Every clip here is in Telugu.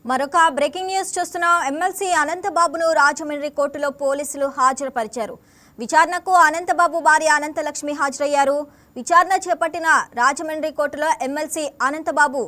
మరొక బ్రేకింగ్ న్యూస్ చూస్తున్నాం. ఎమ్మెల్సీ అనంతబాబును రాజమండ్రి కోర్టులో పోలీసులు హాజరుపరిచారు. విచారణకు అనంతబాబు భార్య అనంతలక్ష్మి హాజరయ్యారు. విచారణ చేపట్టిన రాజమండ్రి కోర్టులో ఎమ్మెల్సీ అనంతబాబు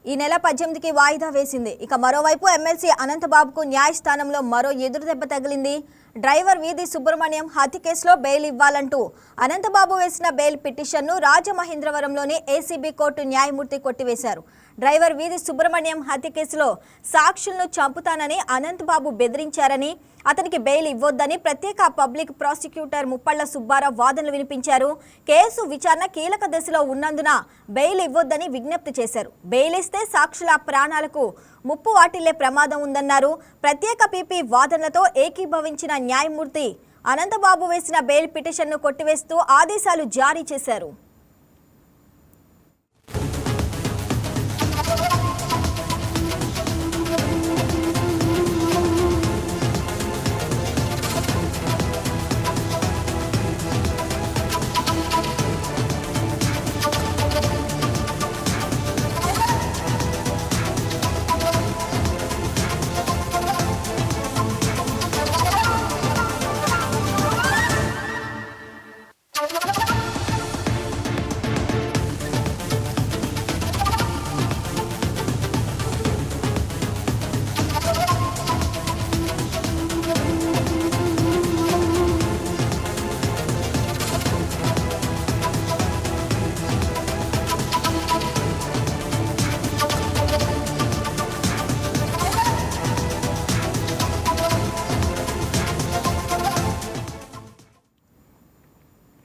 ఈ నెల 18కి వాయిదా వేసింది. ఇక మరోవైపు ఎమ్మెల్సీ అనంతబాబుకు న్యాయస్థానంలో మరో ఎదురుదెబ్బ తగిలింది. డ్రైవర్ వీధి సుబ్రహ్మణ్యం హత్య కేసులో బెయిల్ ఇవ్వాలంటూ అనంతబాబు వేసిన బెయిల్ పిటిషన్ను రాజమహేంద్రవరంలోని ఏసీబీ కోర్టు న్యాయమూర్తి కొట్టివేశారు. డ్రైవర్ వీధి సుబ్రహ్మణ్యం హత్య కేసులో సాక్షులను చంపుతానని అనంతబాబు బెదిరించారని, అతనికి బెయిల్ ఇవ్వొద్దని ప్రత్యేక పబ్లిక్ ప్రాసిక్యూటర్ ముప్పళ్ల సుబ్బారావు వాదనలు వినిపించారు. కేసు విచారణ కీలక దశలో ఉన్నందున బెయిల్ ఇవ్వొద్దని విజ్ఞప్తి చేశారు. బెయిల్ ఇస్తే సాక్షుల ప్రాణాలకు ముప్పు వాటిల్లే ప్రమాదం ఉందన్నారు. ప్రత్యేక పీపీ వాదనలతో ఏకీభవించిన న్యాయమూర్తి అనంతబాబు వేసిన బెయిల్ పిటిషన్ను కొట్టివేస్తూ ఆదేశాలు జారీ చేశారు.